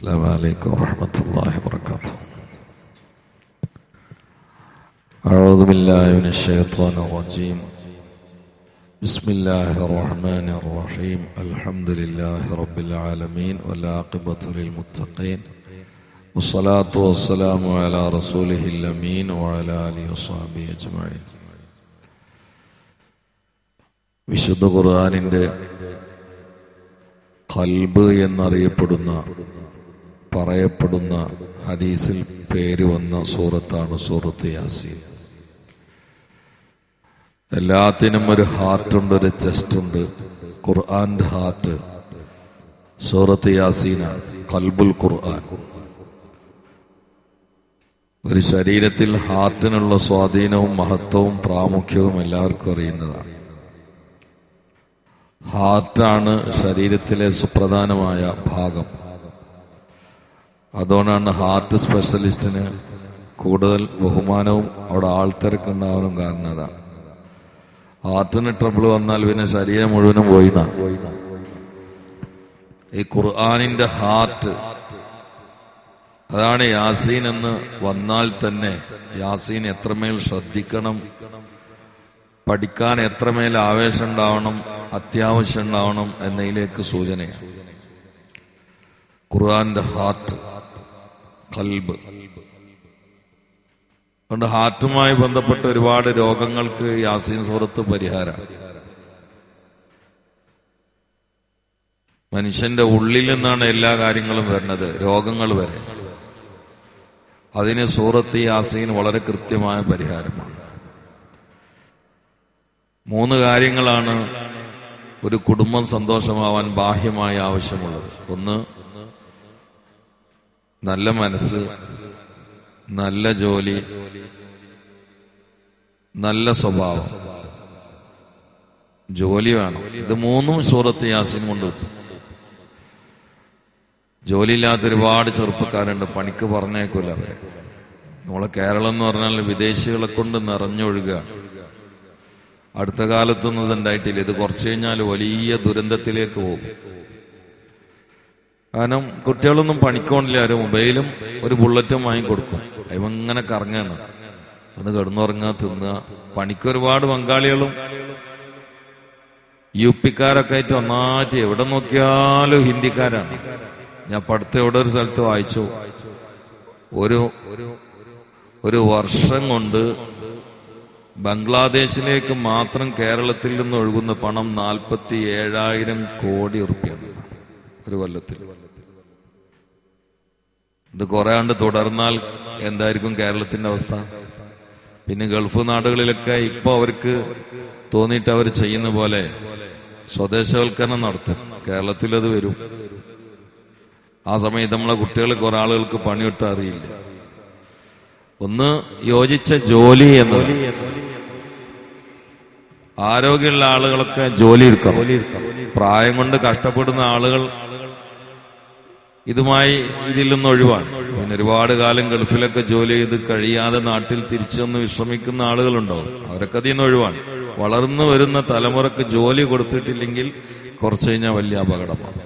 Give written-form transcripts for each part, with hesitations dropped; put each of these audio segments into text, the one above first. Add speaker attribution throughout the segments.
Speaker 1: السلام عليكم ورحمة الله وبركاته. أعوذ بالله من الشيطان الرجيم. بسم الله الرحمن الرحيم. الحمد لله رب العالمين والعاقبة للمتقين والصلاة والسلام على رسوله الأمين وعلى آله وصحبه أجمعين. വിശുദ്ധ ഖുർആനിന്റെ ഖൽബ് പറയപ്പെടുന്ന ഹദീസിൽ പേര് വന്ന സൂറത്താണ് സൂറത്ത് യാസീൻ. എല്ലാത്തിനും ഒരു ഹാർട്ടുണ്ട്, ഒരു ചെസ്റ്റ് ഉണ്ട്. ഖുർആന്റെ ഹാർട്ട് സൂറത്ത് യാസീനാണ്, ഖൽബുൽ ഖുർആൻ. ഒരു ശരീരത്തിൽ ഹാർട്ടിനുള്ള സ്വാധീനവും മഹത്വവും പ്രാമുഖ്യവും എല്ലാവർക്കും അറിയുന്നതാണ്. ഹാർട്ടാണ് ശരീരത്തിലെ സുപ്രധാനമായ ഭാഗം. അതുകൊണ്ടാണ് ഹാർട്ട് സ്പെഷ്യലിസ്റ്റിന് കൂടുതൽ ബഹുമാനവും അവിടെ ആൾത്തിരക്കുണ്ടാവാനും കാരണം അതാണ്. ഹാർട്ടിന് ട്രബിൾ വന്നാൽ പിന്നെ ശരീരം മുഴുവനും പോയിന്നാണ്. ഈ ഖുർആനിന്റെ ഹാർട്ട് അതാണ് യാസീൻ എന്ന് വന്നാൽ തന്നെ യാസീൻ എത്രമേൽ ശ്രദ്ധിക്കണം, പഠിക്കാൻ എത്രമേൽ ആവേശം ഉണ്ടാവണം, അത്യാവശ്യം ഉണ്ടാവണം എന്നതിലേക്ക് സൂചനയാണ്. ഖുർആന്റെ ഹാർട്ട്, ഖൽബ്. അതുകൊണ്ട് ഹാർട്ടുമായി ബന്ധപ്പെട്ട ഒരുപാട് രോഗങ്ങൾക്ക് യാസീൻ സൂറത്ത് പരിഹാരമാണ്. മനുഷ്യന്റെ ഉള്ളിൽ നിന്നാണ് എല്ലാ കാര്യങ്ങളും വരുന്നത്, രോഗങ്ങൾ വരെ. അതിന് സൂറത്ത് യാസീൻ വളരെ കൃത്യമായ പരിഹാരമാണ്. 3 കാര്യങ്ങളാണ് ഒരു കുടുംബം സന്തോഷമാവാൻ ബാഹ്യമായി ആവശ്യമുള്ളത്. 1, നല്ല മനസ്സ്, നല്ല ജോലി, നല്ല സ്വഭാവം. ജോലി വേണം. ഇത് 3ഉം സൂറത്ത് യാസീൻ കൊണ്ട് കിട്ടും. ജോലിയില്ലാത്ത ഒരുപാട് ചെറുപ്പക്കാരുണ്ട്, പണിക്ക് പറഞ്ഞേക്കൂല അവരെ. നമ്മളെ കേരളം എന്ന് പറഞ്ഞാൽ വിദേശികളെ കൊണ്ട് നിറഞ്ഞൊഴുകുകയാണ്. അടുത്ത കാലത്തൊന്നും ഇതുണ്ടായിട്ടില്ല. ഇത് കുറച്ച് കഴിഞ്ഞാൽ വലിയ ദുരന്തത്തിലേക്ക് പോകും. കാരണം കുട്ടികളൊന്നും പണിക്കോണില്ല. ഒരു മൊബൈലും ഒരു ബുള്ളറ്റും വാങ്ങിക്കൊടുക്കും, ഇവങ്ങനെ കറങ്ങാണ്. ഒന്ന് കിടന്നുറങ്ങുക, തിന്നുക. പണിക്കൊരുപാട് ബംഗാളികളും UP-ക്കാരൊക്കെ ആയിട്ട് ഒന്നായിട്ട് എവിടെ നോക്കിയാലും ഹിന്ദിക്കാരാണ്. ഞാൻ പഠിത്ത എവിടെ ഒരു സ്ഥലത്ത് വായിച്ചു, ഒരു വർഷം കൊണ്ട് ബംഗ്ലാദേശിലേക്ക് മാത്രം കേരളത്തിൽ നിന്ന് ഒഴുകുന്ന പണം 47,000 കോടി റുപ്യാണ് ഒരു കൊല്ലത്തിൽ. ഇത് കുറെ ആണ്ട് തുടർന്നാൽ എന്തായിരിക്കും കേരളത്തിന്റെ അവസ്ഥ? പിന്നെ ഗൾഫ് നാടുകളിലൊക്കെ ഇപ്പൊ അവർക്ക് തോന്നിയിട്ട് അവർ ചെയ്യുന്ന പോലെ സ്വദേശവൽക്കരണം നടത്തും. കേരളത്തിൽ അത് വരും. ആ സമയത്ത് നമ്മളെ കുട്ടികൾ കുറെ ആളുകൾക്ക് പണിയൊട്ട് അറിയില്ല. ഒന്ന്, യോജിച്ച ജോലി എന്നത്. ആരോഗ്യമുള്ള ആളുകളൊക്കെ ജോലി എടുക്കണം. പ്രായം കൊണ്ട് കഷ്ടപ്പെടുന്ന ആളുകൾ ഇതിൽ നിന്ന് ഒഴിവാണ്. പിന്നെ ഒരുപാട് കാലം ഗൾഫിലൊക്കെ ജോലി ചെയ്ത് കഴിയാതെ നാട്ടിൽ തിരിച്ചു വന്ന് വിശ്രമിക്കുന്ന ആളുകളുണ്ടാവും. അവരൊക്കെ അതിൽ നിന്ന് ഒഴിവാണ്. വളർന്നു വരുന്ന തലമുറക്ക് ജോലി കൊടുത്തിട്ടില്ലെങ്കിൽ കുറച്ചു കഴിഞ്ഞാൽ വലിയ അപകടമാണ്.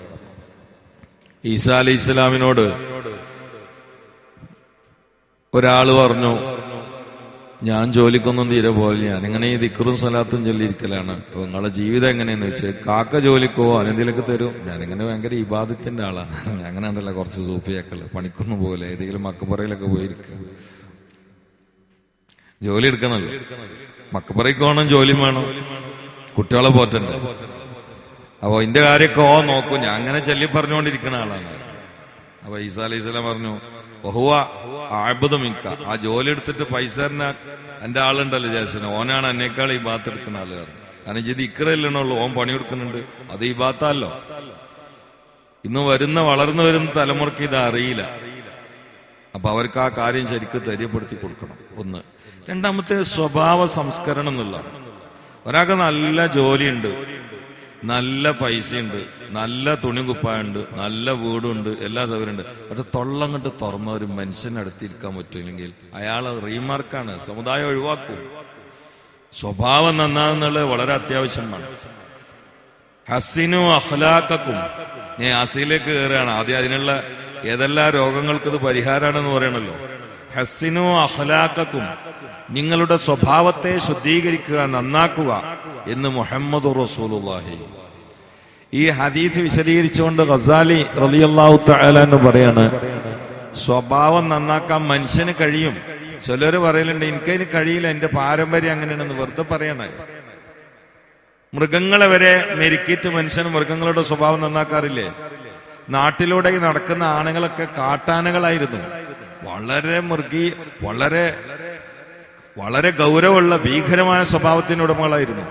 Speaker 1: ഈസാ അലൈഹി ഇസ്ലാമിനോട് ഒരാള് പറഞ്ഞു, ഞാൻ ജോലിക്കൊന്നും തീരെ പോലെ, ഞാനിങ്ങനെ ഈ ദിക്റും സലാത്തും ചൊല്ലിയിരിക്കലാണ്. നിങ്ങളുടെ ജീവിതം എങ്ങനെയെന്ന് വെച്ചാൽ, കാക്ക ജോലിക്കോ അനെന്തെങ്കിലുമൊക്കെ തരും. ഞാനിങ്ങനെ ഭയങ്കര ഇബാദത്തിന്റെ ആളാണ്. അങ്ങനെ ഉണ്ടല്ലോ കുറച്ച് സൂഫിയാക്കള്, പണിക്കൊന്നും പോലെ ഏതെങ്കിലും മക്കപ്പറയിലൊക്കെ പോയിരിക്കുക. ജോലി എടുക്കണല്ലോ, മക്കപ്പറയ്ക്ക് വേണം, ജോലി വേണം, കുട്ടികളെ പോറ്റണ്ടേ. അപ്പൊ ഇതിന്റെ കാര്യമൊക്കെ നോക്കും. ഞാൻ അങ്ങനെ ചൊല്ലി പറഞ്ഞുകൊണ്ടിരിക്കുന്ന ആളാണ്. അപ്പൊ ഈസാ അലൈഹി സ്വലാം പറഞ്ഞു, ആബുദമിക്ക, ആ ജോലി എടുത്തിട്ട് പൈസ എന്റെ ആളുണ്ടല്ലോ ജേഷന്, ഓനാണ് എന്നേക്കാൾ ഈ ബാത്ത് എടുക്കുന്ന ആളുകാർ. കാരണം ഇത് ഇക്കറല്ലേണുള്ളൂ, ഓൻ പണിയെടുക്കുന്നുണ്ട്. അത് ഈ ബാത്തല്ലോ. ഇന്ന് വളർന്നു വരുന്ന തലമുറക്ക് ഇത് അറിയില്ല. അപ്പൊ അവർക്ക് ആ കാര്യം ശരിക്കും തെര്യപ്പെടുത്തി കൊടുക്കണം. 1. രണ്ടാമത്തെ, സ്വഭാവ സംസ്കരണം എന്നുള്ളതാണ്. ഒരാൾക്ക് നല്ല ജോലിയുണ്ട്, നല്ല പൈസയുണ്ട്, നല്ല തുണി കുപ്പായുണ്ട്, നല്ല വീടുണ്ട്, എല്ലാ സൗകര്യമുണ്ട്. പക്ഷെ തൊള്ളങ്ങട്ട് തുറന്ന ഒരു മനുഷ്യനെ അടുത്തിരിക്കാൻ പറ്റില്ലെങ്കിൽ അയാൾ റീമാർക്കാണ്, സമുദായം ഒഴിവാക്കും. സ്വഭാവം നന്നാകുന്നുള്ളത് വളരെ അത്യാവശ്യമാണ്. ഹസിനു അഖ്ലാഖക്കും. ഞാൻ ഹസിലേക്ക് കയറുകയാണ്. ആദ്യം അതിനുള്ള ഏതെല്ലാം രോഗങ്ങൾക്ക് ഇത് പരിഹാരമാണെന്ന് പറയണല്ലോ. ഹസ്സിനു അഖ്ലാഖക്കും, നിങ്ങളുടെ സ്വഭാവത്തെ ശുദ്ധീകരിക്കുക, നന്നാക്കുക എന്ന് മുഹമ്മദുർ റസൂലുള്ളാഹി. ഈ ഹദീസ് വിശദീകരിച്ചുകൊണ്ട് ഗസാലി റളിയല്ലാഹു തആല എന്ന് പറയാണ്, സ്വഭാവം നന്നാക്കാൻ മനുഷ്യന് കഴിയും. ചിലര് പറയലുണ്ട് എനിക്കതിന് കഴിയില്ല, എന്റെ പാരമ്പര്യം അങ്ങനെയാണെന്ന്. വെറുതെ പറയണേ. മൃഗങ്ങളെ വരെ മെരുക്കിയിട്ട് മനുഷ്യൻ മൃഗങ്ങളുടെ സ്വഭാവം നന്നാക്കാറില്ലേ? നാട്ടിലൂടെ നടക്കുന്ന ആനകളൊക്കെ കാട്ടാനകളായിരുന്നു. വളരെ വളരെ വളരെ ഗൗരവമുള്ള ഭീകരമായ സ്വഭാവത്തിന് ഉടമകളായിരുന്നു.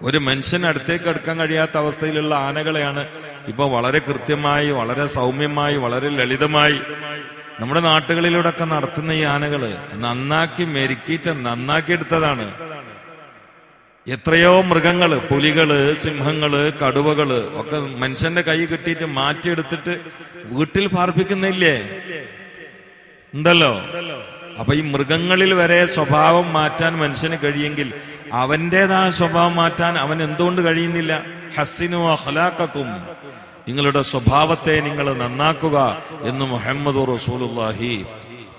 Speaker 1: ഒരു മനുഷ്യന് അടുത്തേക്ക് അടുക്കാൻ കഴിയാത്ത അവസ്ഥയിലുള്ള ആനകളെയാണ് ഇപ്പൊ വളരെ കൃത്യമായി, വളരെ സൗമ്യമായി, വളരെ ലളിതമായി നമ്മുടെ നാട്ടുകളിലൂടെ ഒക്കെ നടത്തുന്ന ഈ ആനകള് നന്നാക്കി മെരുക്കിയിട്ട് നന്നാക്കിയെടുത്തതാണ്. എത്രയോ മൃഗങ്ങള്, പുലികള്, സിംഹങ്ങള്, കടുവകള് ഒക്കെ മനുഷ്യന്റെ കൈ കിട്ടിയിട്ട് മാറ്റിയെടുത്തിട്ട് വീട്ടിൽ പാർപ്പിക്കുന്നില്ലേ? ഉണ്ടല്ലോ. അപ്പൊ ഈ മൃഗങ്ങളിൽ വരെ സ്വഭാവം മാറ്റാൻ മനുഷ്യന് കഴിയെങ്കിൽ അവന്റേതായ സ്വഭാവം മാറ്റാൻ അവൻ എന്തുകൊണ്ട് കഴിയുന്നില്ല? ഹസ്സിനു അഖ്ലാഖക്കും, നിങ്ങളുടെ സ്വഭാവത്തെ നിങ്ങൾ നന്നാക്കുക എന്ന് മുഹമ്മദ് റസൂലുള്ളാഹി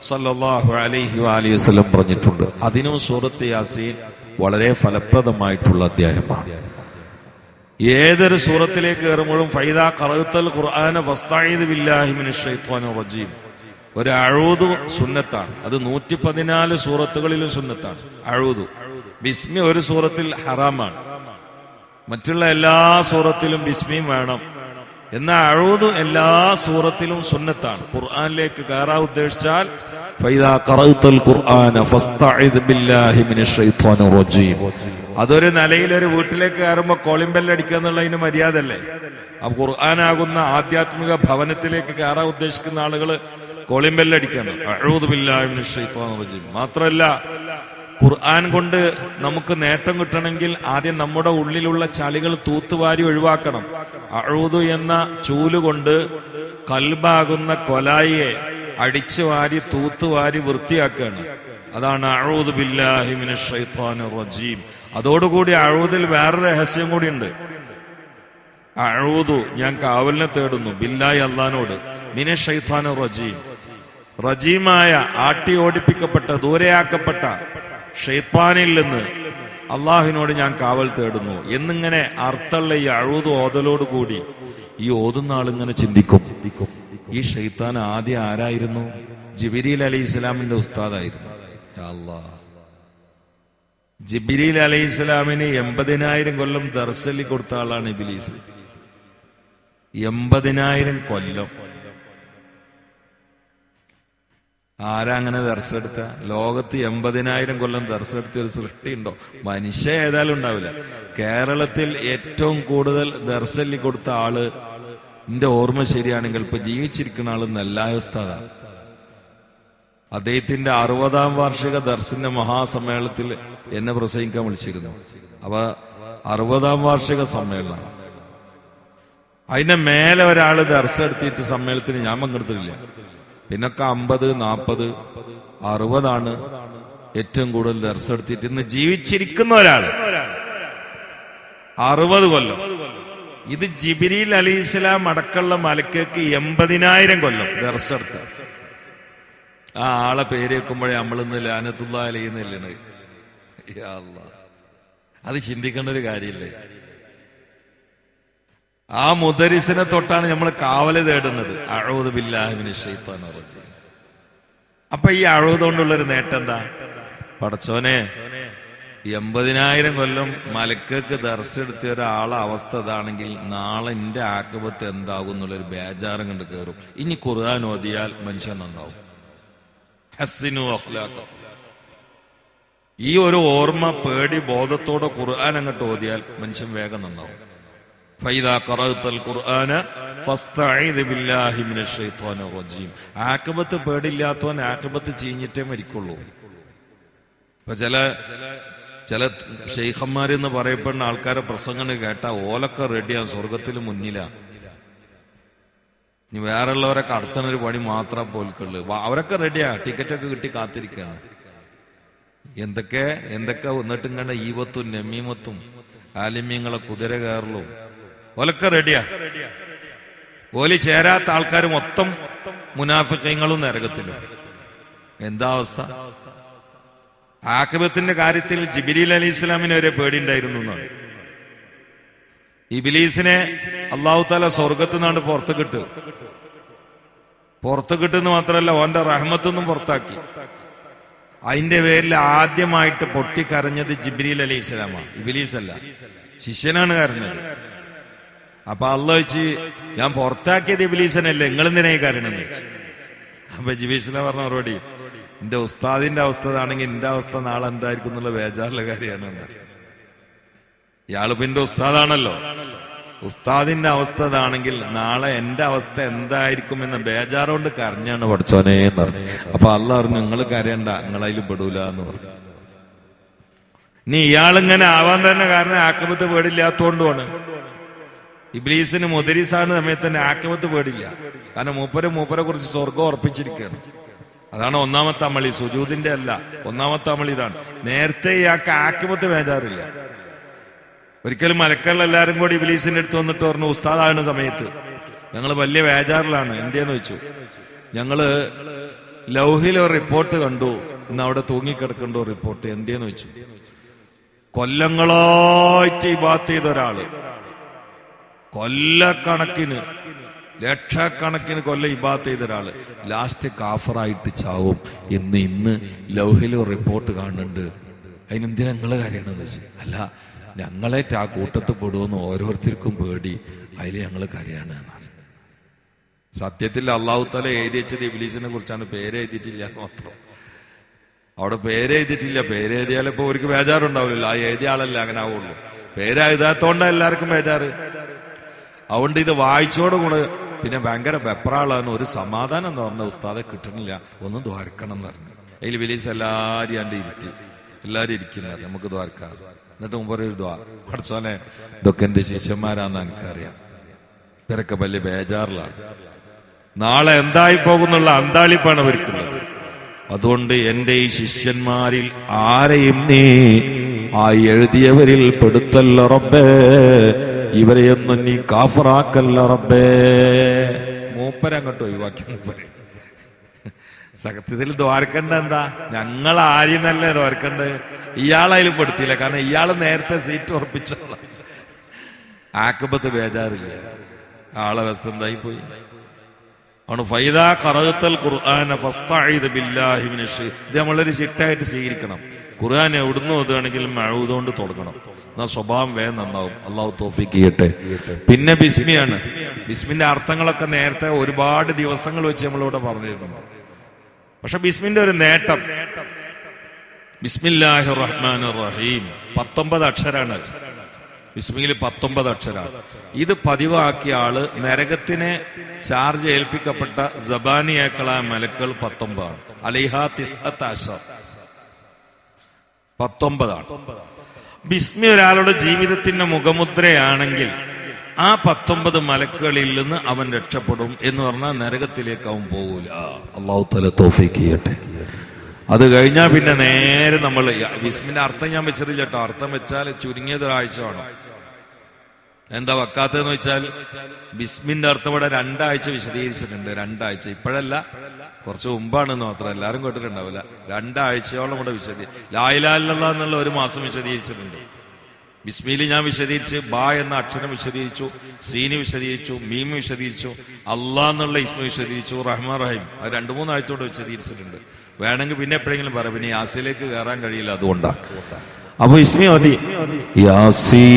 Speaker 1: സല്ലല്ലാഹു അലൈഹി വആലിഹി വസല്ലം പറഞ്ഞിട്ടുണ്ട്. അതിനും സൂറത്ത് യാസീൻ വളരെ ഫലപ്രദമായിട്ടുള്ള അധ്യായമാണ്. ഏതൊരു സൂറത്തിലേക്ക് കയറുമ്പോഴും ഫൈദാ ഖറഅത്തൽ ഖുർആന ഫസ്തഈദ് ബില്ലാഹി മിനശ് ശൈത്വാനിർ റജീം, ഒരു അഊദു സുന്നത്താണ്. അത് 114 സൂറത്തുകളിലും സുന്നത്താണ്. അഊദു ബിസ്മി ഒരു സൂറത്തിൽ ഹറാമാണ്, മറ്റുള്ള എല്ലാ സൂറത്തിലും ബിസ്മിയും വേണം. എന്നാൽ അഊദു എല്ലാ സൂറത്തിലും സുന്നത്താണ്. ഖുർആനിലേക്ക് കയറാൻ ഉദ്ദേശിച്ചാൽ ഫൈദാ ഖറഅത്തൽ ഖുർആന ഫസ്തഈദ് ബില്ലാഹി മിനശ് ശൈത്വാനിർ റജീം. അതൊരു നിലയിലൊരു വീട്ടിലേക്ക് കയറുമ്പോൾ കോളിംബെല്ലടിക്കുക എന്നുള്ളതിന് മര്യാദ അല്ലേ? അപ്പൊ ഖുർആനാകുന്ന ആധ്യാത്മിക ഭവനത്തിലേക്ക് കയറാൻ ഉദ്ദേശിക്കുന്ന ആളുകള് കോളിംബെല്ലടിക്കണം, അഊദു ബില്ലാഹി മിനശ് ശൈത്വാനിർ റജീം. മാത്രമല്ല, ഖുർആൻ കൊണ്ട് നമുക്ക് നേട്ടം കിട്ടണമെങ്കിൽ ആദ്യം നമ്മുടെ ഉള്ളിലുള്ള ചളികൾ തൂത്തുവാരി ഒഴിവാക്കണം. അഊദു എന്ന ചൂലുകൊണ്ട് കൽബാകുന്ന കൊലായിയെ അടിച്ചു വാരി തൂത്തുവാരി വൃത്തിയാക്കുകയാണ്. അതാണ് അഊദു ബില്ലാഹി മിനശ് ശൈത്വാനിർ റജീം. അതോടുകൂടി അഊദിൽ വേറൊരു രഹസ്യം കൂടിയുണ്ട്. അഊദു, ഞാൻ കാവലിനെ തേടുന്നു, ബില്ലാഹി അല്ലാഹുവിനോട്, മിനശ് ശൈത്വാനിർ റജീം, റജീമായ ആട്ടി ഓടിപ്പിക്കപ്പെട്ട ദൂരെയാക്കപ്പെട്ട ഷൈത്താനിൽ നിന്ന് അള്ളാഹുവിനോട് ഞാൻ കാവൽ തേടുന്നു എന്നിങ്ങനെ അർത്ഥമുള്ള ഈ അഊദു ഓതലോട് കൂടി ഈ ഓതുന്ന ആളിങ്ങനെ ചിന്തിക്കും, ഈ ഷൈത്താൻ ആദ്യം ആരായിരുന്നു? ജിബ്രീൽ അലൈഹിസ്സലാമിന്റെ ഉസ്താദായിരുന്നു. അല്ലാഹ്, ജിബ്രീൽ അലൈഹിസ്സലാമിന് 80,000 കൊല്ലം ദർസലി കൊടുത്ത ആളാണ് ഇബ്ലീസ്. 80,000 കൊല്ലം. ആരാ അങ്ങനെ ദർശെടുത്ത? ലോകത്ത് 80,000 കൊല്ലം ദർശെടുത്ത ഒരു സൃഷ്ടി ഉണ്ടോ? മനുഷ്യ ഏതായാലും ഉണ്ടാവില്ല. കേരളത്തിൽ ഏറ്റവും കൂടുതൽ ദർശല്ലി കൊടുത്ത ആള്, എന്റെ ഓർമ്മ ശരിയാണെങ്കിൽ ഇപ്പൊ ജീവിച്ചിരിക്കുന്ന ആള് നെല്ലായ ഉസ്താദാണ്. അദ്ദേഹത്തിന്റെ 60ാം വാർഷിക ദർസിന്റെ മഹാസമ്മേളനത്തിൽ എന്നെ പ്രസംഗിക്കാൻ വിളിച്ചിരുന്നു. അപ്പൊ 60ാം വാർഷിക സമ്മേളനം, അതിന്റെ മേലെ ഒരാള് ദർശെടുത്തിട്ട് സമ്മേളനത്തിന് ഞാൻ പങ്കെടുത്തിട്ടില്ല. പിന്നൊക്കെ 50, 40, 60 ഏറ്റവും കൂടുതൽ ദർശെടുത്തിട്ട് ഇന്ന് ജീവിച്ചിരിക്കുന്ന ഒരാള് 60 കൊല്ലം. ഇത് ജിബ്രീൽ അലൈഹിസ്സലാം അടക്കമുള്ള മലക്കേക്ക് 80,000 കൊല്ലം ദർശെടുത്ത ആ ആളെ പേര് വെക്കുമ്പോഴേ നമ്മളിന്ന് ലാനത്തുല്ലാഹി അലൈഹി എന്നല്ലേ? യാ അല്ലാഹ്, അത് ചിന്തിക്കേണ്ട ഒരു കാര്യമില്ലേ? ആ മുദരിസിനെ തൊട്ടാണ് നമ്മൾ കാവല് തേടുന്നത്. അഊദു ബില്ലാഹി മിനശ് ശൈത്വാനിർ റജീം. അപ്പൊ ഈ അഊദു കൊണ്ടുള്ളൊരു നേട്ടം എന്താ? പടച്ചോനെ, 80,000 കൊല്ലം മലക്കക്ക് ദർശെടുത്ത ഒരാളെ അവസ്ഥ ഇതാണെങ്കിൽ നാളെ എന്റെ ആക്കബത്ത് എന്താകും എന്നുള്ളൊരു ബേജാറും കണ്ട് കയറും. ഇനി ഖുർആൻ ഓതിയാൽ മനുഷ്യൻ നന്നാവും. ഹസ്സിനു അഖ്ലാഖക്കും, ഈ ഒരു ഓർമ്മ, പേടി, ബോധത്തോടെ ഖുർആൻ അങ്ങോട്ട് ഓതിയാൽ മനുഷ്യൻ വേഗം നന്നാവും. ഫൈദാ ഖറഅത്തൽ ഖുർആന ഫസ്തഈദ് ബില്ലാഹി മിനശ് ശൈത്വാനിർ റജീം. ആഖിബത്ത് പേടില്ലാത്തവൻ ആഖിബത്ത് ചീഞ്ഞിട്ടേ മരിക്കുള്ളൂ. ഇപ്പൊ ചില ശൈഖന്മാരെന്ന് പറയപ്പെടുന്ന ആൾക്കാരെ പ്രസംഗം കേട്ടാ ഓലൊക്കെ റെഡിയാണ്, സ്വർഗത്തിൽ മുന്നിലാ. ഇനി വേറെയുള്ളവരൊക്കെ അടുത്തനൊരു പണി മാത്രം പോൽക്കുള്ളു. അവരൊക്കെ റെഡിയാ, ടിക്കറ്റൊക്കെ കിട്ടി കാത്തിരിക്കുകയാണ്. എന്തൊക്കെ വന്നിട്ടും കണ്ട ഈവത്തും നമീമത്തും ആലിമ്യങ്ങളെ കുതിര കയറലും ഓലൊക്കെ റെഡിയാ. ഓലി ചേരാത്ത ആൾക്കാർ മൊത്തം മുനാഫിഖീങ്ങളും നരകത്തിലും. എന്താ അവസ്ഥ? ആഖിബത്തിന്റെ കാര്യത്തിൽ ജിബ്രീൽ അലൈഹി ഇസ്ലാമിന് വരെ പേടിയുണ്ടായിരുന്നു എന്നാണ്. ഇബ്ലീസിനെ അല്ലാഹു തആല സ്വർഗത്തു നിന്നാണ് പുറത്തു കിട്ടുന്ന മാത്രമല്ല, ഓന്റെ റഹ്മത്തൊന്നും പുറത്താക്കി. അതിന്റെ പേരിൽ ആദ്യമായിട്ട് പൊട്ടിക്കരഞ്ഞത് ജിബ്രീൽ അലൈഹി ഇസ്ലാമാണ്, ഇബ്ലീസ് അല്ല. ശിഷ്യനാണ് കരഞ്ഞത്. അപ്പൊ അല്ലാഹു വെച്ച്, ഞാൻ പുറത്താക്കിയത് ഇബ്ലീസിനല്ലേ, നിങ്ങൾ എന്തിനായി കരണെന്ന് വെച്ചു. അപ്പൊ ജിബ്രീൽ പറഞ്ഞ മറുപടി, എന്റെ ഉസ്താദിന്റെ അവസ്ഥ ആണെങ്കിൽ എന്റെ അവസ്ഥ നാളെ എന്തായിരിക്കും എന്നുള്ള ബേജാറുള്ള കാര്യമാണ്. ഇയാളിപ്പോ എന്റെ ഉസ്താദാണല്ലോ, ഉസ്താദിന്റെ അവസ്ഥ ഇതാണെങ്കിൽ നാളെ എന്റെ അവസ്ഥ എന്തായിരിക്കും എന്ന ബേജാറുകൊണ്ട് കരഞ്ഞാണ് പഠിച്ചോനെ എന്ന് പറഞ്ഞു. അപ്പൊ അല്ലാഹു പറഞ്ഞു, നിങ്ങൾ കരയണ്ട, നിങ്ങളതിലും പെടൂല എന്ന് പറഞ്ഞു. നീ ഇയാളിങ്ങനെ ആവാൻ തന്നെ കാരണം ആഖിബത്ത് പേടില്ലാത്തോണ്ടുമാണ്. ഇബ്ലീസിന് മുദരിസാണ് സമയത്ത് തന്നെ ആഖിബത്ത് പേടില്ല. കാരണം മൂപ്പരെ കുറിച്ച് സ്വർഗം ഉറപ്പിച്ചിരിക്കുകയാണ്. അതാണ് ഒന്നാമത്തെ അമളി, സുജൂദിന്റെ അല്ല. ഒന്നാമത്തെ അമളി ഇതാണ്. നേരത്തെ ഇയാൾക്ക് ആഖിബത്ത് ബേജാറില്ല. ഒരിക്കലും മലക്കളെല്ലാരും കൂടി ഇബ്ലീസിന്റെ അടുത്ത് വന്നിട്ട് പറഞ്ഞു, ഉസ്താദാകുന്ന സമയത്ത് ഞങ്ങൾ വലിയ ബേജാറിലാണ്. എന്തേന്ന് വെച്ചു, ഞങ്ങള് ലൗഹിൽ ഒരു റിപ്പോർട്ട് കണ്ടു, ഇന്ന് അവിടെ തൂങ്ങിക്കിടക്കണ്ടോ റിപ്പോർട്ട്. എന്തേന്ന് വെച്ചു, കൊല്ലങ്ങളായിട്ട് ഇബാദത്ത് ചെയ്ത ഒരാള്, കൊല്ലക്കണക്കിന് ലക്ഷക്കണക്കിന് കൊല്ലം ഇബാദത്ത് ചെയ്ത ഒരാള് ലാസ്റ്റ് കാഫറായിട്ട് ചാവും എന്ന് ഇന്ന് ലൗഹിൽ റിപ്പോർട്ട് കാണുന്നുണ്ട്. അതിനെന്തിനാ നിങ്ങള് കാര്യമാണെന്ന് വെച്ചു. അല്ല, ഞങ്ങളേറ്റ് ആ കൂട്ടത്തിൽ പെടുമെന്ന് ഓരോരുത്തർക്കും പേടി, അതിൽ ഞങ്ങൾ കരയാണ്. സത്യത്തിൽ അല്ലാഹു തആല എഴുതി വെച്ചത് ഇബ്ലീസിനെ കുറിച്ചാണ്, പേരെഴുതിയിട്ടില്ല മാത്രം. അവിടെ പേരെഴുതിയിട്ടില്ല. പേരെഴുതിയാലിപ്പോ അവർക്ക് ബേജാറുണ്ടാവില്ലല്ലോ. ആ എഴുതിയ ആളല്ലേ അങ്ങനെ ആവുള്ളൂ. പേരെഴുതാത്തോണ്ടാ എല്ലാവർക്കും ബേജാറ്. അതുകൊണ്ട് ഇത് വായിച്ചോടുകൂടെ പിന്നെ ഭയങ്കര വെപ്രാളാണ്. ഒരു സമാധാനം എന്ന് പറഞ്ഞ ഉസ്താദെ കിട്ടണില്ല, ഒന്ന് ദ്വാരക്കണം എന്ന് പറഞ്ഞു. അതിൽ ഇബ്ലീസ് എല്ലാരും കണ്ട് ഇരുത്തി, എല്ലാരും ഇരിക്കുന്നത് നമുക്ക് ദ്വാരക്കാം. എന്നിട്ട് മുമ്പ് ഒരു ദ്വാ, പഠിച്ചോനെ ഇതൊക്കെ എന്റെ ശിഷ്യന്മാരാന്ന് എനിക്കറിയാം, ഇവരൊക്കെ വലിയ ബേജാറിലാണ്, നാളെ എന്തായി പോകുന്നുള്ള അന്താളിപ്പാണ് അവർക്കുള്ളത്. അതുകൊണ്ട് എന്റെ ഈ ശിഷ്യന്മാരിൽ ആരെയും നീ ആ എഴുതിയവരിൽ പെടുത്തല്ല റബ്ബേ, ഇവരെയൊന്നും നീ കാഫറാക്കല്ല റബ്ബേ. മൂപ്പരങ്ങോട്ട് ഒഴിവാക്കി. മൂപ്പര് സത്യത്തിൽ ദ്വാരക്കണ്ട എന്താ, ഞങ്ങൾ ആരെയും നല്ല ദ്വാരക്കണ്ട്, ഇയാളതിൽ പെടുത്തിയില്ല. കാരണം ഇയാള് നേരത്തെ സീറ്റ് ഉറപ്പിച്ച ആക്കബത്ത് ബേജാറില്ല. ആളെ വ്യവസ്ഥ എന്തായി പോയി. ആണ് ഫൈദാ ഖറഅത്തൽ ഖുർആന ഫസ്തഈദ് ബില്ലാഹി മിനശ്. ഇത് നമ്മളൊരു ചിട്ടായിട്ട് സ്വീകരിക്കണം. ഖുർആൻ എവിടുന്ന് ഓതുകയാണെങ്കിൽ മഅഊദ് കൊണ്ട് തുടങ്ങണം, എന്നാ സ്വഭാവം വേഗം നന്നാവും. അള്ളാഹു തൗഫീഖ് ചെയ്യട്ടെ. പിന്നെ ബിസ്മിയാണ്. ബിസ്മിന്റെ അർത്ഥങ്ങളൊക്കെ നേരത്തെ ഒരുപാട് ദിവസങ്ങൾ വെച്ച് നമ്മളിവിടെ പറഞ്ഞിരുന്നു. പക്ഷെ ബിസ്മിന്റെ ഒരു നേട്ടം, ബിസ്മില്ലാഹിർ റഹ്മാനിർ റഹീം 19 അക്ഷരാണ്. ബിസ്മിയിൽ 19 അക്ഷരാണ്. ഇത് പതിവാക്കിയ ആള് നരകത്തിനെ ചാർജ് ഏൽപ്പിക്കപ്പെട്ട സബാനിയാക്കളായ മലക്കൾ 19 ആണ്. അലൈഹാ 19 19. ബിസ്മി ഒരാളുടെ ജീവിതത്തിന്റെ മുഖമുദ്രയാണെങ്കിൽ ആ 19 മലക്കുകളിൽ നിന്ന് അവൻ രക്ഷപ്പെടും എന്ന് പറഞ്ഞാൽ നരകത്തിലേക്ക് അവൻ പോകൂല. അല്ലാഹു തആല തൗഫീഖ് ചെയ്യട്ടെ. അത് കഴിഞ്ഞാൽ പിന്നെ നേരെ നമ്മൾ ബിസ്മിന്റെ അർത്ഥം ഞാൻ വെച്ചിട്ടില്ല കേട്ടോ. അർത്ഥം വെച്ചാൽ ചുരുങ്ങിയത് ഒരാഴ്ച വേണം. എന്താ വെക്കാത്തതെന്ന് വെച്ചാൽ ബിസ്മിന്റെ അർത്ഥം ഇവിടെ 2 ആഴ്ച വിശദീകരിച്ചിട്ടുണ്ട്. 2 ആഴ്ച, ഇപ്പോഴല്ല, കുറച്ച് മുമ്പാണെന്ന് മാത്രം. എല്ലാവരും കേട്ടിട്ടുണ്ടാവില്ല. 2 ആഴ്ചയോളം ഇവിടെ ലാ ഇലാഹ ഇല്ലല്ലാഹ് എന്നുള്ള 1 മാസം വിശദീകരിച്ചിട്ടുണ്ട്. ബിസ്മിയിൽ ഞാൻ വിശദീകരിച്ച്, ബാ എന്ന അക്ഷരം വിശദീകരിച്ചു, സീന് വിശദീകരിച്ചു, മീമ് വിശദീകരിച്ചു, അള്ളാഹ് എന്നുള്ള ഇസ്മു വിശദീകരിച്ചു, റഹ്മാൻ റഹീം അത് 2-3 ആഴ്ച കൊണ്ട് വിശദീകരിച്ചിട്ടുണ്ട്. വേണമെങ്കിൽ പിന്നെ എപ്പോഴെങ്കിലും പറയാം. പിന്നെ യാസിലേക്ക് കയറാൻ കഴിയില്ല, അതുകൊണ്ടാണ്. അപ്പൊ ഇസ്മി മതി. യാസീൻ,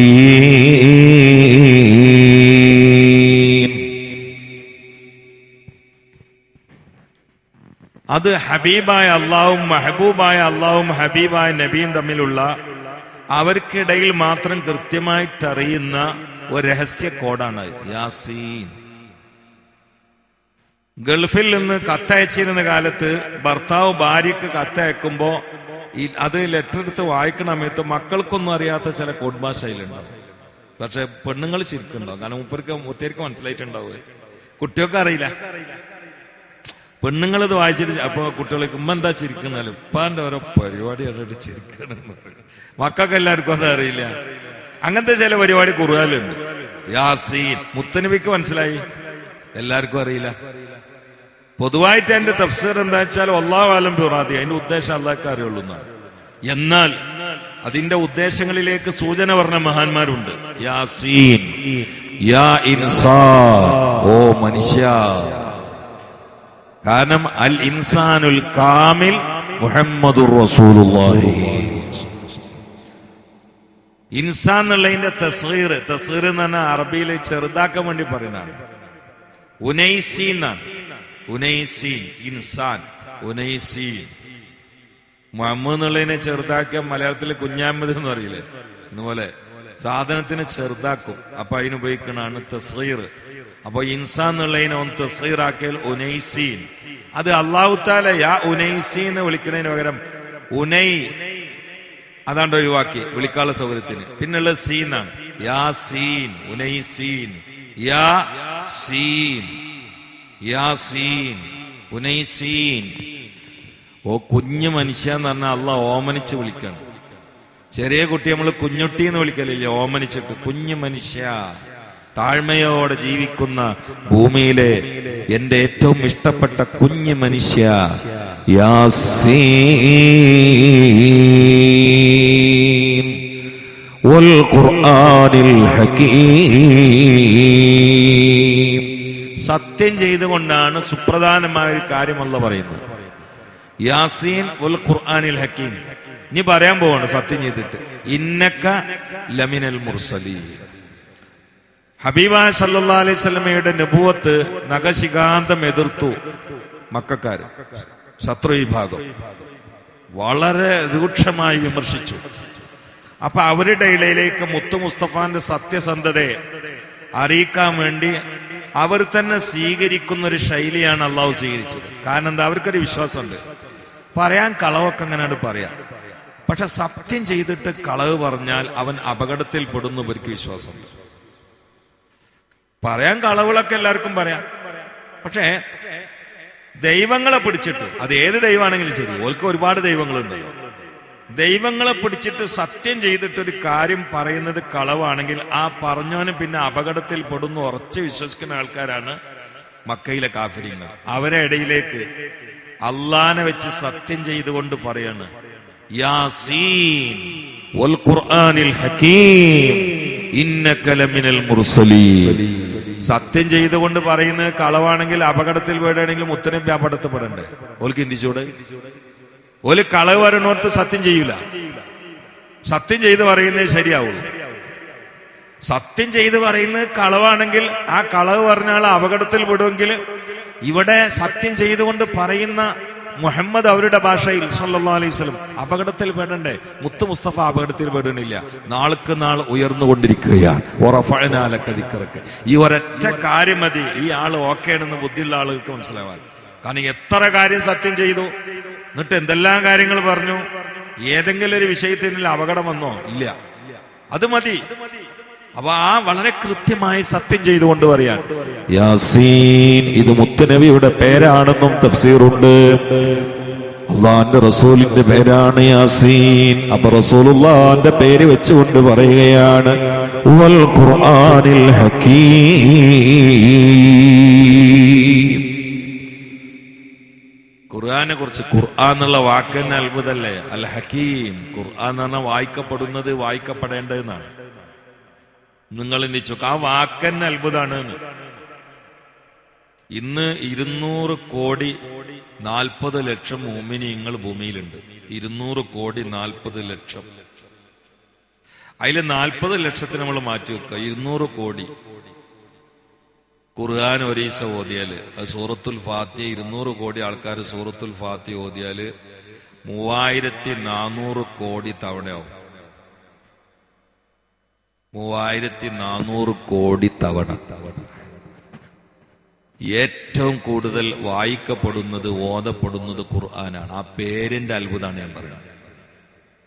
Speaker 1: അത് ഹബീബായ അള്ളാഹും മെഹബൂബായ അള്ളാഹും ഹബീബായ നബിയും തമ്മിലുള്ള അവർക്കിടയിൽ മാത്രം കൃത്യമായിട്ടറിയുന്ന ഒരു രഹസ്യ കോഡാണ് യാസീൻ. ഗൾഫിൽ നിന്ന് കത്തയച്ചിരുന്ന കാലത്ത് ഭർത്താവ് ഭാര്യക്ക് കത്തയക്കുമ്പോ അത് ലെറ്റർ എടുത്ത് വായിക്കണ സമയത്ത് മക്കൾക്കൊന്നും അറിയാത്ത ചില കോഡ് ഭാഷയിലുണ്ടാവും. പക്ഷെ പെണ്ണുങ്ങൾ ചിരിക്കുന്നുണ്ടാവും. കാരണം ഒത്തിരിക്ക് മനസ്സിലായിട്ടുണ്ടാവുക, കുട്ടികൾക്ക് അറിയില്ല. പെണ്ണുങ്ങൾ ഇത് വായിച്ചിട്ട് അപ്പൊ കുട്ടികൾക്ക് ഉമ്മ എന്താ ചിരിക്കുന്നാലും ഉപ്പാന്റെ ഓരോ പരിപാടി ആയിട്ട് ചിരിക്കണെന്ന് പറയും. മക്കൾക്ക് എല്ലാവർക്കും അത് അറിയില്ല. അങ്ങനത്തെ ചില പരിപാടി ഖുർആനിലുണ്ട്. യാസീൻ മുത്തനബിക്ക് മനസ്സിലായി, എല്ലാവർക്കും അറിയില്ല. പൊതുവായിട്ട് എന്റെ തഫ്സീർ എന്താ വെച്ചാൽ അല്ലാഹു അലം ബിറാദി, അതിന്റെ ഉദ്ദേശം അല്ലാഹ്ക്കേ അറിയുള്ളൂ എന്നാണ്. എന്നാൽ അതിന്റെ ഉദ്ദേശങ്ങളിലേക്ക് സൂചന പറഞ്ഞ മഹാന്മാരുണ്ട്. യാസീൻ, യാ ഇൻസാൻ, ഓ മനുഷ്യ. കാരണം അൽ ഇൻസാനുൽ കാമിൽ മുഹമ്മദുർ റസൂലുള്ളാഹി. ഇൻസാൻ എന്നുള്ളതിന്റെ തസ്ഗീർ എന്ന് പറഞ്ഞാൽ അറബിയിൽ ചെറുതാക്കാൻ വേണ്ടി പറയുന്നതാണ്. ഉനൈസീൻ എന്നാണ്. ഉനൈസീൻ, ഇൻസാൻ, ഉനൈസീൻ. മുഹമ്മദ് എന്നുള്ളതിനെ ചെറുതാക്കിയ മലയാളത്തിൽ കുഞ്ഞാമത് എന്ന് പറയില്ലേ, ഇതുപോലെ സാധനത്തിന് ചെറുതാക്കും. അപ്പൊ അതിനുപയോഗിക്കണാണ് തസ്ഗീർ. അപ്പൊ ഇൻസാൻ എന്നുള്ളതിനെ ഒന്ന് തസ്ഗീറാക്കിയാൽ ഉനൈസീൻ. അത് അല്ലാഹു തആല യാ ഉനൈസീൻ എന്ന് വിളിക്കുന്നതിന് പകരം ഉനൈ അതാണ്ട് ഒഴിവാക്കി വിളിക്കാനുള്ള സൗകര്യത്തിന്. പിന്നുള്ള സീനാണ് യാ സീൻ, ഉനൈസീൻ, യാ സീൻ, യാ സീൻ, ഉനൈസീൻ. ഓ കുഞ്ഞു മനുഷ്യ എന്ന് പറഞ്ഞാൽ അള്ളാഹ് ഓമനിച്ച് വിളിക്കണം. ചെറിയ കുട്ടി നമ്മൾ കുഞ്ഞുട്ടി എന്ന് വിളിക്കലില്ല, ഓമനിച്ചിട്ട് കുഞ്ഞു മനുഷ്യ. താഴ്മയോടെ ജീവിക്കുന്ന ഭൂമിയിലെ എന്റെ ഏറ്റവും ഇഷ്ടപ്പെട്ട കുഞ്ഞു മനുഷ്യ. യാസീൻ വൽ ഖുർആനിൽ ഹകീം. സത്യം ചെയ്തുകൊണ്ടാണ് സുപ്രധാനമായ ഒരു കാര്യം അല്ലാഹ് പറയുന്നത്. യാസീൻ വൽ ഖുർആനിൽ ഹകീം. ഇനി പറയാൻ പോവാണ് സത്യം ചെയ്തിട്ട്. ഇന്നക ലമിനൽ മുർസലീൻ. ഹബീബായ സല്ലല്ലാഹു അലൈഹി വസല്ലമയുടെ നബുവത്ത് നഖശിഖാന്തം എതിർത്തു മക്കക്കാര്, ശത്രു വിഭാഗം വളരെ രൂക്ഷമായി വിമർശിച്ചു. അപ്പൊ അവരുടെ ഇടയിലേക്ക് മുത്തു മുസ്തഫാന്റെ സത്യസന്ധതയെ അറിയിക്കാൻ വേണ്ടി അവർ തന്നെ സ്വീകരിക്കുന്ന ഒരു ശൈലിയാണ് അള്ളാഹു സ്വീകരിച്ചത്. കാരണം എന്താ, അവർക്കൊരു വിശ്വാസമുണ്ട്. പറയാൻ കളവൊക്കെ അങ്ങനെയാണ് പറയാം, പക്ഷെ സത്യം ചെയ്തിട്ട് കളവ് പറഞ്ഞാൽ അവൻ അപകടത്തിൽ പെടുന്നു. ഇവർക്ക് വിശ്വാസമുണ്ട്. പറയാൻ കളവുകളൊക്കെ എല്ലാവർക്കും പറയാം, പക്ഷേ ദൈവങ്ങളെ പിടിച്ചിട്ട്, അത് ഏത് ദൈവമാണെങ്കിലും ശരി, ഓൾക്ക് ഒരുപാട് ദൈവങ്ങളുണ്ട്. ദൈവങ്ങളെ പിടിച്ചിട്ട് സത്യം ചെയ്തിട്ടൊരു കാര്യം പറയുന്നത് കളവാണെങ്കിൽ ആ പറഞ്ഞവന് പിന്നെ അപകടത്തിൽ പെടുന്നു ഉറച്ച് വിശ്വസിക്കുന്ന ആൾക്കാരാണ് മക്കയിലെ കാഫിരീങ്ങൾ. അവരെ ഇടയിലേക്ക് അള്ളാനെ വെച്ച് സത്യം ചെയ്തുകൊണ്ട് പറയാണ് യാസീൻ വൽ ഖുർആനിൽ ഹകീം ഇന്നക ലമിനൽ മുർസലീൻ. സത്യം ചെയ്തുകൊണ്ട് പറയുന്നത് കളവാണെങ്കിൽ അപകടത്തിൽ പെടുകയാണെങ്കിൽ മുത്തനബി അപകടത്തിൽപ്പെടണ്ടേ? ഓൽക്ക് ചിന്തിച്ചൂടെ? ഓല് കളവ് വരണോർത്ത് സത്യം ചെയ്യൂല. സത്യം ചെയ്ത് പറയുന്നത് ശരിയാവുള്ളൂ. സത്യം ചെയ്ത് പറയുന്നത് കളവാണെങ്കിൽ ആ കളവ് പറഞ്ഞ ആൾ അപകടത്തിൽ പെടുമെങ്കിൽ ഇവിടെ സത്യം ചെയ്തുകൊണ്ട് പറയുന്ന മുഹമ്മദ് അവരുടെ ഭാഷയിൽ സല്ലല്ലാഹു അലൈഹി വസല്ലം അപകടത്തിൽ പെടണ്ടേ? മുത്തു മുസ്തഫ അപകടത്തിൽ പെടണില്ല, നാൾക്ക് നാൾ ഉയർന്നുകൊണ്ടിരിക്കുകയാണ്. വറഫഅനാ ലക ദിക്റക. ഈ ഒരൊറ്റ കാര്യം മതി ഈ ആള് ഓക്കേണെന്ന് ബുദ്ധിയുള്ള ആളുകൾക്ക് മനസ്സിലാവാൻ. കാരണം എത്ര കാര്യം സത്യം ചെയ്തു, എന്നിട്ട് എന്തെല്ലാം കാര്യങ്ങൾ പറഞ്ഞു, ഏതെങ്കിലും ഒരു വിഷയത്തിൽ അപകടം വന്നോ? ഇല്ല. അത് മതി. അപ്പൊ ആ വളരെ കൃത്യമായി സത്യം ചെയ്തുകൊണ്ട് പറയാൻ യാസീൻ. ഇത് മുത്തുനബിയുടെ പേരാണെന്നും തഫ്സീറുണ്ട്. അള്ളാന്റെ റസൂലിന്റെ പേരാണ് യാസീൻ. അപ്പൊ റസൂലുള്ളാന്റെ പേര് വെച്ചുകൊണ്ട് പറയുകയാണ് വൽ ഖുർആനിൽ ഹകീം. ഖുർആനെ കുറിച്ച്, ഖുർആൻ എന്നുള്ള വാക്ക് തന്നെ അത്ഭുതല്ലേ. അൽ ഹക്കീം. ഖുർആൻ എന്ന് പറഞ്ഞാൽ വായിക്കപ്പെടുന്നത്, വായിക്കപ്പെടേണ്ടതെന്നാണ്. നിങ്ങൾ ചിന്തിച്ചു, ആ വാക്ക് തന്നെ അത്ഭുതമാണ്. ഇന്ന് 240,40,00,000 മുഅ്മിനീങ്ങൾ ഭൂമിയിലുണ്ട്. 240,40,00,000. അതിൽ 40,00,000 നമ്മൾ മാറ്റി വെക്കുക. 200 കോടി ഖുർആൻ ഒരീസ ഓതിയാല്, അത് സൂറത്തുൽ ഫാത്തിഹ 200 കോടി ആൾക്കാർ സൂറത്തുൽ ഫാത്തിഹ ഓതിയാല് 3400 കോടി തവണയാവും. 3400 കോടി തവണ. ഏറ്റവും കൂടുതൽ വായിക്കപ്പെടുന്നത്, ഓതപ്പെടുന്നത് ഖുർആനാണ്. ആ പേരിന്റെ അത്ഭുതമാണ് ഞാൻ പറയുന്നത്.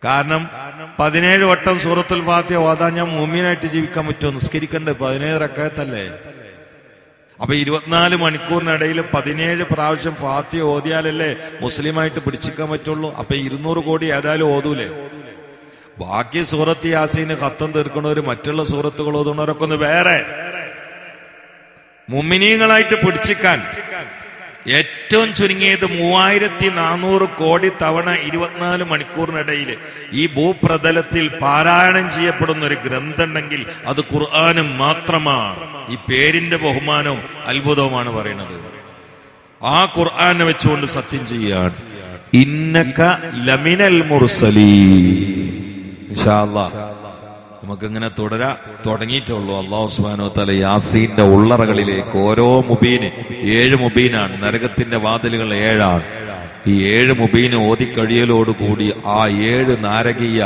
Speaker 1: കാരണം 17 വട്ടം സൂറത്തുൽ ഫാത്തിഹ ഓതാൻ ഞാൻ മുഅ്മിനായിട്ട് ജീവിക്കാൻ പറ്റുമോ? നിസ്കരിക്കണ്ടേ? 17 റക്അത്തല്ലേ? അപ്പൊ 24 മണിക്കൂറിനിടയിൽ 17 പ്രാവശ്യം ഫാത്തിഹ ഓതിയാലല്ലേ മുസ്ലിമായിട്ട് പിടിച്ചിക്കാൻ പറ്റുള്ളൂ. അപ്പൊ 200 കോടി ഏതായാലും ഓതൂലേ? ബാക്കി സൂറത്ത് യാസീന് ഖത്തം തീർക്കണവര്, മറ്റുള്ള സൂറത്തുകൾ ഓതുന്നവരൊക്കെ ഒന്ന് വേറെ. മുഅ്മിനീങ്ങളായിട്ട് പിടിച്ചിക്കാൻ ഏറ്റവും ചുരുങ്ങിയത് 3400 കോടി തവണ 24 മണിക്കൂറിനിടയിൽ ഈ ഭൂപ്രതലത്തിൽ പാരായണം ചെയ്യപ്പെടുന്ന ഒരു ഗ്രന്ഥം ഉണ്ടെങ്കിൽ അത് ഖുർആനും മാത്രമാണ്. ഈ പേരിന്റെ ബഹുമാനവും അത്ഭുതവുമാണ് പറയുന്നത്. ആ ഖുർആനെ വെച്ചുകൊണ്ട് സത്യം ചെയ്യാണ്, ഇന്നക ലമിനൽ മുർസലീൻ. ഇൻഷാ അല്ലാഹ് നമുക്കിങ്ങനെ തുടങ്ങിയിട്ടുള്ളൂ. അല്ലാഹു സുബ്ഹാനഹു വ തആല യാസീന്റെ ഉള്ളറകളിലേക്ക് ഓരോ മുബീന് 7 മുബീനാണ്. നരകത്തിന്റെ വാതിലുകൾ 7ആണ്. ഈ 7 മുബീന് ഓതിക്കഴിയലോടുകൂടി ആ 7 നാരകീയ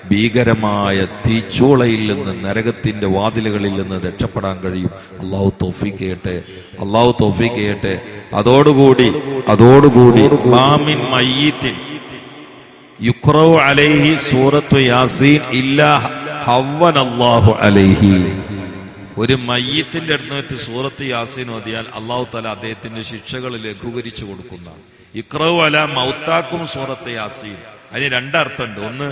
Speaker 1: ഭീകരമായ തീച്ചൂളയിൽ നിന്ന്, നരകത്തിന്റെ വാതിലുകളിൽ നിന്ന് രക്ഷപ്പെടാൻ കഴിയും. അല്ലാഹു തൗഫീഖ് ചെയ്യട്ടെ, അല്ലാഹു തൗഫീഖ് ചെയ്യട്ടെ. അതോടുകൂടി മാമിൻ മയ്യിത്തിൻ യുഖ്റഉ അലൈഹി സൂറത്തു യാസീൻ ഇല്ലാ ഹവ്വനല്ലാഹു അലൈഹി. ഒരു മയ്യിത്തിന്റെ അടുത്ത് വെച്ച് സൂറത്ത് യാസീൻ ഓതിയാൽ അല്ലാഹു തആല അദ്ദേഹത്തിന്റെ ശിക്ഷകൾ ലഘൂകരിച്ചു കൊടുക്കുന്നതാണ്. ഇഖ്റഉ അലാ മൗതാക്കും സൂറത്ത് യാസീൻ. അതിന് 2 അർത്ഥമുണ്ട്. ഒന്ന്,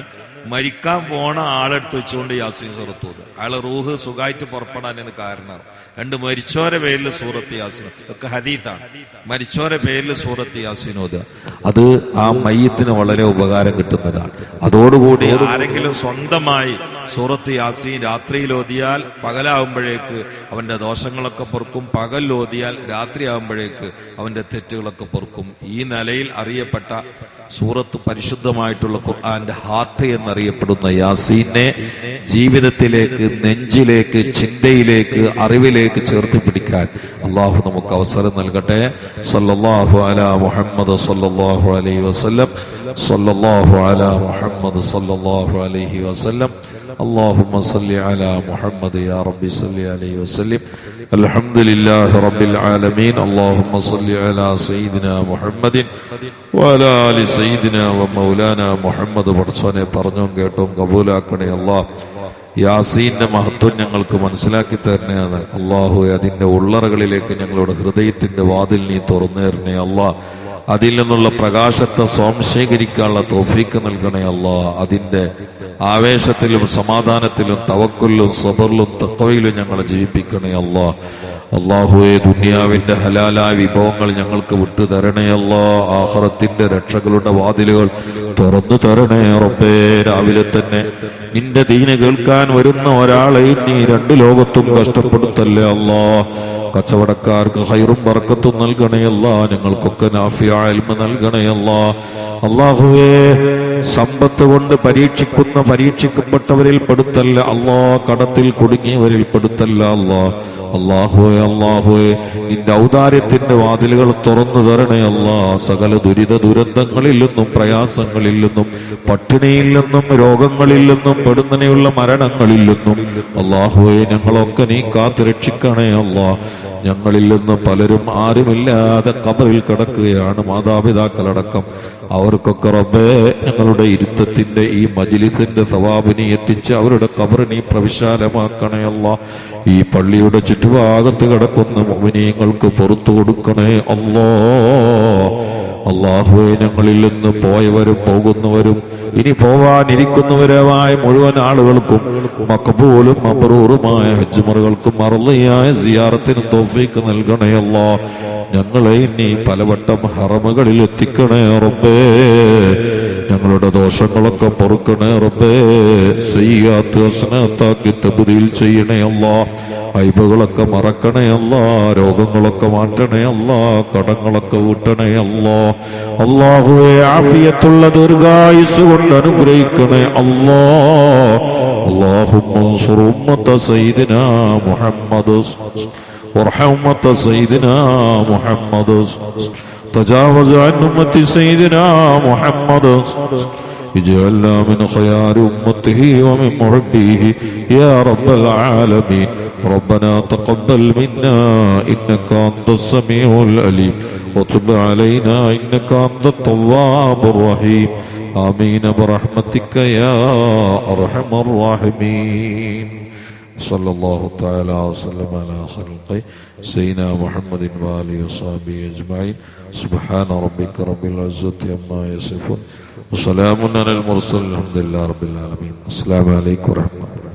Speaker 1: മരിക്കാൻ പോണ ആളെടുത്ത് വെച്ചുകൊണ്ട് യാസീൻ സൂറത്ത് ഓതുക, അയാളെ റൂഹ് സുഖമായിട്ട് പുറപ്പെടാനാണ് കാരണം. 2, മരിച്ചോരെ പേരിൽ സൂറത്ത് യാസീൻ. ഒക്കെ ഹദീത്താണ്. മരിച്ചോരെ പേരിൽ സൂറത്ത് യാസീൻ ഓതുക, അത് ആ മയ്യത്തിന് വളരെ ഉപകാരം കിട്ടുന്നതാണ്. അതോടുകൂടി ആരെങ്കിലും സ്വന്തമായി സൂറത്ത് യാസീൻ രാത്രിയിൽ ഓതിയാൽ പകലാവുമ്പോഴേക്ക് അവന്റെ ദോഷങ്ങളൊക്കെ പൊറുക്കും, പകൽ ഓതിയാൽ രാത്രിയാവുമ്പോഴേക്ക് അവന്റെ തെറ്റുകളൊക്കെ പൊറുക്കും. ഈ നിലയിൽ അറിയപ്പെട്ട സൂറത്ത്, പരിശുദ്ധമായിട്ടുള്ള ഖുർആന്റെ ഹാർട്ട് എന്നറിയപ്പെടുന്ന യാസീനെ ജീവിതത്തിലേക്ക്, നെഞ്ചിലേക്ക്, ചിന്തയിലേക്ക്, അറിവിലേക്ക് ചേർത്ത് പിടിക്കാൻ അള്ളാഹു നമുക്ക് അവസരം നൽകട്ടെ. സല്ലല്ലാഹു അലാ മുഹമ്മദ് സല്ലല്ലാഹു അലൈഹി വസല്ലം. സല്ലല്ലാഹു അലാ മുഹമ്മദ് സല്ലല്ലാഹു അലൈഹി വസല്ലം. اللهم صل على محمد يا ربي صل عليه وسلم. الحمد لله رب العالمين. اللهم صل على سيدنا محمد وعلى آل سيدنا ومولانا محمد. പടച്ചോനെ പറഞ്ഞും കേട്ടും കബൂലാക്കണേ അല്ലാഹ്. യാസീന്റെ മഹത്വം ഞങ്ങൾക്ക് മനസ്സിലാക്കി തരണേയാണ് അല്ലാഹു. അതിന്റെ ഉള്ളറകളിലേക്ക് ഞങ്ങളുടെ ഹൃദയത്തിന്റെ വാതിൽ നീ തുറന്നു തരണേ അല്ലാഹ്. അതിൽ നിന്നുള്ള പ്രകാശത്തെ സ്വാംശീകരിക്കാനുള്ള തൗഫീക്ക് നൽകണേ അല്ലാഹ്. അതിന്റെ ആവേശത്തിലും സമാധാനത്തിലും തവക്കുലും സബറിലും തഖ്വയിലും ഞങ്ങളെ ജീവിപ്പിക്കണേ അല്ലാഹ്. അല്ലാഹുവേ, ദുനിയാവിന്റെ ഹലാലായ വിഭവങ്ങൾ ഞങ്ങൾക്ക് വിട്ടു തരണേ അല്ലാഹ്. ആഖിറത്തിന്റെ രക്ഷകളുടെ വാതിലുകൾ തുറന്നു തരണേ റബ്ബേ. രാവിലെ തന്നെ നിന്റെ ദീന് കേൾക്കാൻ വരുന്ന ഒരാളെയും നീ 2 ലോകത്തും കഷ്ടപ്പെടുത്തല്ലേ അല്ലാഹ്. കച്ചവടക്കാർക്ക് ഖൈറും ബർക്കത്തും നൽകണേ അല്ലാഹ്. ഞങ്ങൾക്കൊക്കെ നാഫിയായ ഇൽമ നൽകണേ അല്ലാഹ്. അല്ലാഹുവേ, സമ്പത്ത് കൊണ്ട് പരീക്ഷിക്കപ്പെട്ടവരിൽ പെടുത്തല്ല അല്ലാഹ്. കടത്തിൽ കുടുങ്ങിയവരിൽ പെടുത്തല്ല അല്ലാഹ്. അല്ലാഹുവേ, നിന്റെ ഔദാര്യത്തിന്റെ വാതിലുകൾ തുറന്നു തരണേ അല്ലാഹ്. സകല ദുരന്തങ്ങളിൽ നിന്നും, പ്രയാസങ്ങളിൽ നിന്നും, പട്ടിണിയിൽ നിന്നും, രോഗങ്ങളിൽ നിന്നും, പെടുന്നതിനുള്ള മരണങ്ങളിൽ നിന്നും അല്ലാഹുവേ ഞങ്ങളൊക്കെ നീ കാത്തു രക്ഷിക്കണേ അല്ലാഹ്. ഞങ്ങളിൽ നിന്ന് പലരും ആരുമില്ലാതെ ഖബറിൽ കിടക്കുകയാണ്, മാതാപിതാക്കളടക്കം. അവർക്കൊക്കെ റബ്ബേ ഞങ്ങളുടെ ഇരുത്തത്തിന്റെ ഈ മജ്ലിസിന്റെ സവാബ് നീ എത്തിച്ച് അവരുടെ ഖബർ നീ പ്രവിശാലമാക്കണേ അല്ലാഹ്. ഈ പള്ളിയുടെ ചുറ്റുഭാഗത്ത് കിടക്കുന്ന മുഅ്മിനീങ്ങൾക്ക് പുറത്തു കൊടുക്കണേ അല്ലാഹ്. അല്ലാഹുവേ, ഞങ്ങളിൽ നിന്ന് പോയവരും പോകുന്നവരും ഇനി പോവാനിരിക്കുന്നവരുമായ മുഴുവൻ ആളുകൾക്കും മഖബൂലും മബ്റൂറുമായ ഹജ്ജുമറുകൾക്കും മർളിയായ സിയാറത്തിനും തൗഫീഖ് നൽകണേ അല്ലാഹ്. ഞങ്ങളെ ഇനി പലവട്ടം ഹറമുകളിൽ എത്തിക്കണേ റബ്ബേ. ഞങ്ങളുടെ ദോഷങ്ങളൊക്കെ പൊറുക്കണേ റബ്ബേ. സയ്യിആത്ത് ഹസനാത്താക്കി തബ്ദീൽ ചെയ്യണേ അല്ലാഹ്. ഐബുകളൊക്കെ മറക്കണേ അല്ലാഹ്. രോഗങ്ങളൊക്കെ മാറ്റണേ അല്ലാഹ്. കടങ്ങളൊക്കെ വീട്ടണേ അല്ലാഹ്. അല്ലാഹുവേ, ആഫിയത്തുള്ള ദീർഘായുസ് കൊണ്ട് അനുഗ്രഹിക്കണേ അല്ലാഹ്. അല്ലാഹുമ്മ അൻസുർ ഉമ്മത സയ്യിദിനാ മുഹമ്മദ് وارحم أمة سيدنا محمد. تجاوز عن أمة سيدنا محمد. اجعلنا من خيار أمته ومن محبيه يا رب العالمين. ربنا تقبل منا إنك أنت السميع العليم وتب علينا إنك أنت التواب الرحيم. آمين برحمتك يا أرحم الراحمين. صلى الله تعالى وسلم على خلقه سيدنا محمد وآله وصحبه أجمعين. سبحان ربك رب العزة عما يصفون وسلام على المرسلين. الحمد لله رب العالمين. السلام عليكم ورحمة الله.